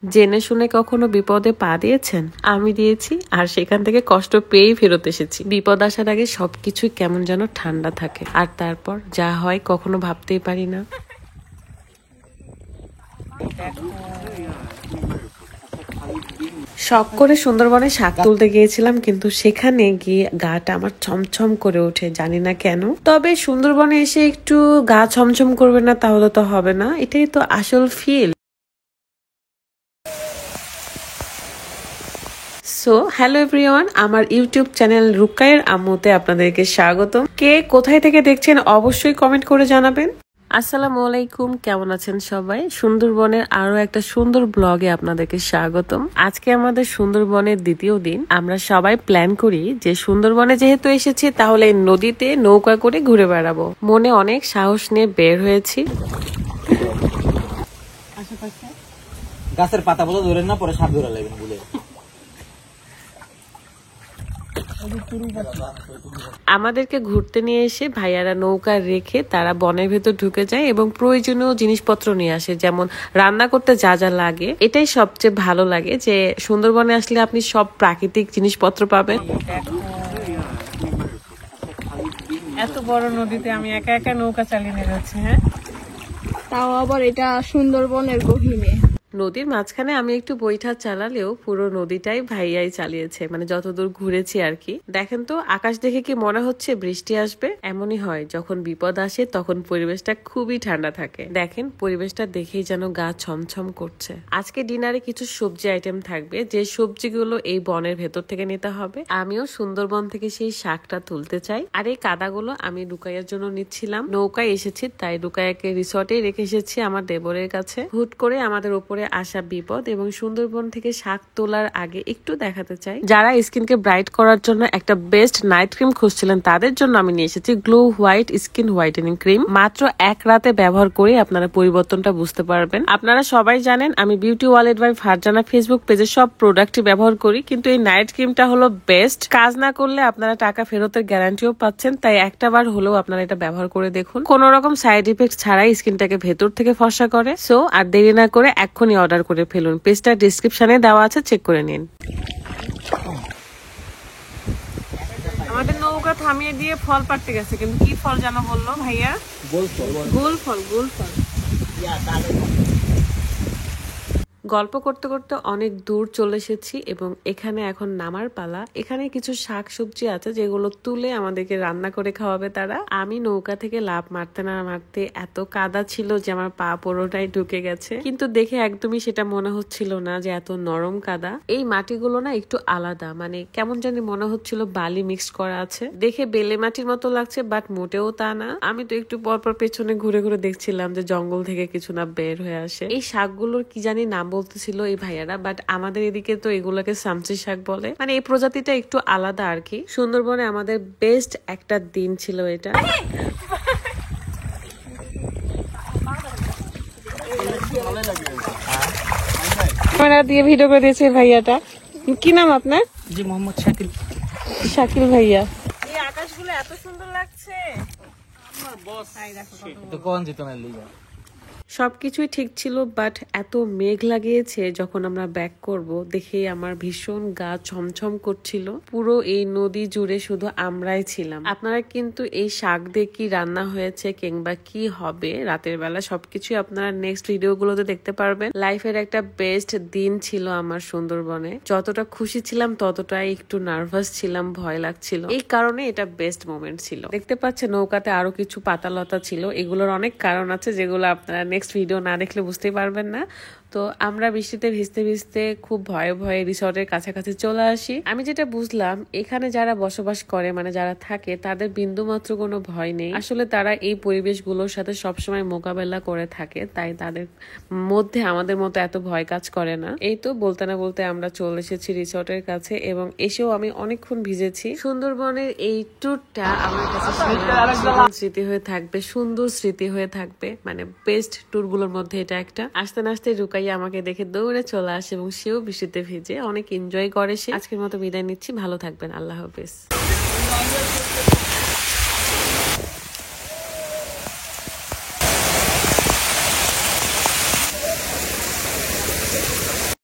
জেনে শুনে কখনো বিপদে পা দিয়েছেন? আমি দিয়েছি, আর সেখান থেকে কষ্ট পেয়েই ফেরত এসেছি। বিপদ আসার আগে সবকিছুই কেমন যেন ঠান্ডা থাকে, আর তারপর যা হয় কখনো ভাবতেই পারি না। শখ করে সুন্দরবনে শাক তুলতে গিয়েছিলাম, কিন্তু সেখানে গিয়ে গাটা আমার ছমছম করে ওঠে, জানি না কেন। তবে সুন্দরবনে এসে একটু গা ছমছম করবে না তাহলে তো হবে না, এটাই তো আসল ফিল। সো হ্যালো এভরিওয়ান, আমার ইউটিউব চ্যানেল রুকাইয়ের আম্মুতে আপনাদেরকে স্বাগতম। কে কোথায় থেকে দেখছেন অবশ্যই কমেন্ট করে জানাবেন। আসসালামু আলাইকুম, কেমন আছেন সবাই? সুন্দরবনের আরো একটা সুন্দর ব্লগে আপনাদেরকে স্বাগতম। আজকে আমাদের সুন্দরবনের দ্বিতীয় দিন। আমরা সবাই প্ল্যান করি যে সুন্দরবনে যেহেতু এসেছি তাহলে নদীতে নৌকা করে ঘুরে বেড়াবো। মনে অনেক সাহস নিয়ে বের হয়েছি। গাছের পাতা বলে ধরেন না, পরে সাপ ধরে লাগবে না বলে। আমাদেরকে ঘুরতে নিয়ে এসে ভাইয়ারা নৌকা রেখে তারা বনের ভেতর ঢুকে যায় এবং প্রয়োজনীয় জিনিসপত্র নিয়ে আসে, যেমন রান্না করতে যা যা লাগে। এটাই সবচেয়ে ভালো লাগে যে সুন্দরবনে আসলে আপনি সব প্রাকৃতিক জিনিসপত্র পাবেন। এত বড় নদীতে আমি একা একা নৌকা চালিয়ে নিয়ে যাচ্ছি। হ্যাঁ, তাও আবার এটা সুন্দরবনের গহীনে। নদীর মাঝখানে আমি একটু বৈঠা চালালেও পুরো নদীটাই ভাইয়াই চালিয়েছে, মানে যতদূর ঘুরেছি আর কি। দেখেন তো, আকাশ দেখে কি মনে হচ্ছে বৃষ্টি আসবে? এমনই হয় যখন বিপদ আসে, তখন পরিবেশটা খুবই ঠান্ডা থাকে। দেখেন, পরিবেশটা দেখেই যেন গা ছমছম করছে। আজকে ডিনারে কিছু সবজি আইটেম থাকবে, যে সবজিগুলো এই বনের ভেতর থেকে নিতে হবে। আমিও সুন্দরবন থেকে সেই শাকটা তুলতে চাই। আর এই কাদাগুলো আমি রুকাইয়ার জন্য নিচ্ছিলাম। নৌকায় এসেছি, তাই রুকাইয়াকে রিসর্টে রেখে এসেছি আমার দেবরের কাছে। হুট করে আমাদের উপরে আসা বিপদ, এবং সুন্দরবন থেকে শাক তোলার আগে একটু দেখাতে চাই, যারা স্কিনকে ব্রাইট করার জন্য একটা বেস্ট নাইট ক্রিম খুঁজছিলেন তাদের জন্য আমি নিয়ে এসেছি glow white skin whitening cream. মাত্র এক রাতে ব্যবহার করে আপনারা পরিবর্তনটা বুঝতে পারবেন। আপনারা সবাই জানেন আমি beauty wallet by Farzana Facebook পেজে সব প্রোডাক্টই ব্যবহার করি, কিন্তু এই নাইট ক্রিমটা হলো বেস্ট। কাজ না করলে আপনারা টাকা ফেরতের গ্যারান্টিও পাচ্ছেন, তাই একটা বার হলেও আপনারা এটা ব্যবহার করে দেখুন। কোন রকম সাইড ইফেক্ট ছাড়াই স্কিনটাকে ভেতর থেকে ফর্সা করে। সো আর দেরি না করে এক্ষুনি অর্ডার করে ফেলুন। পেজটা ডিসক্রিপশনে দেওয়া আছে, চেক করে নিন। আমাদের নৌকা থামিয়ে দিয়ে ফল পাড়তে গেছে, কিন্তু কি ফল যেন বললো ভাইয়া? গোল ফল, গোল ফল। গল্প করতে করতে অনেক দূর চলে এসেছি এবং এখানে এখন নামার পালা। এখানে কিছু শাক সবজি আছে যেগুলো তুলে আমাদেরকে রান্না করে খাওয়াবে তারা। আমি নৌকা থেকে লাফ মারতে না মারতে এত কাদা ছিল যে আমার পা পুরোটাই ঢুকে গেছে, কিন্তু দেখে একদমই সেটা মনে হচ্ছিল না যে এত নরম কাদা। এই মাটিগুলো না একটু আলাদা, মানে কেমন জানি মনে হচ্ছিল বালি মিক্স করা আছে। দেখে বেলে মাটির মতো লাগছে, বাট মোটেও তা না। আমি তো একটু পরপর পেছনে ঘুরে ঘুরে দেখছিলাম যে জঙ্গল থেকে কিছু না বের হয়ে আসে। এই শাকগুলোর কি জানি নাম বলতেছিল এই ভাইয়ারা, বাট আমাদের এদিকে তো এগুলোকে সামচি শাক বলে। মানে এই প্রজাতিটা একটু আলাদা আর কি। সুন্দরবনে আমাদের বেস্ট একটা দিন ছিল এটা। ক্যামেরা দিয়ে ভিডিও করে দিয়েছে ভাইয়াটা। কি নাম আপনার? জি, মোহাম্মদ শাকিল। শাকিল ভাইয়া। এই আকাশগুলো এত সুন্দর লাগছে। তো কোন যেত না লিগা। সবকিছুই ঠিক ছিল, বাট এত মেঘ লাগিয়েছে যখন আমরা ব্যাক করব দেখে আমার ভীষণ গা ছমছম করছিল। পুরো এই নদী জুড়ে শুধু আমরাই ছিলাম। আপনারা কিন্তু এই শাক দিয়ে কি রান্না হয়েছে কিংবা কি হবে রাতের বেলা সবকিছুই আপনারা নেক্সট ভিডিওগুলোতে দেখতে পারবেন। লাইফের একটা বেস্ট দিন ছিল আমার সুন্দরবনে। যতটা খুশি ছিলাম ততটাই একটু নার্ভাস ছিলাম, ভয় লাগছিল। এই কারণে এটা বেস্ট মোমেন্ট ছিল। দেখতে পাচ্ছেন নৌকাতে আরো কিছু পাতালতা ছিল। এগুলোর অনেক কারণ আছে যেগুলো আপনারা নেক্সট ভিডিও না দেখলে বুঝতেই পারবেন না। তো আমরা বৃষ্টিতে ভিজতে ভিজতে খুব ভয়ে ভয়ে রিসর্টের কাছাকাছি চলে আসি। আমি যেটা বুঝলাম, এখানে যারা বসবাস করে, মানে যারা থাকে, তাদের বিন্দু মাত্র কোনো ভয় নেই। আসলে তারা এই পরিবেশগুলোর সাথে সবসময় মোকাবেলা করে থাকে, তাই তাদের মধ্যে আমাদের মতো এত ভয় কাজ করে না। এই তো বলতে না বলতে আমরা চলে এসেছি রিসর্টের কাছে, এবং এসেও আমি অনেকক্ষণ ভিজেছি। সুন্দরবনের এই ট্যুরটা আমার কাছে স্মৃতি হয়ে থাকবে, সুন্দর স্মৃতি হয়ে থাকবে। মানে বেস্ট ট্যুরগুলোর মধ্যে এটা একটা। আসতে না আসতে রুকাইয়া আমাকে দেখে দৌড়ে চলে আসে এবং সেও বৃষ্টিতে ভিজে অনেক এনজয় করে সে। আজকের মতো বিদায় নিচ্ছি, ভালো থাকবেন, আল্লাহ হাফেজ।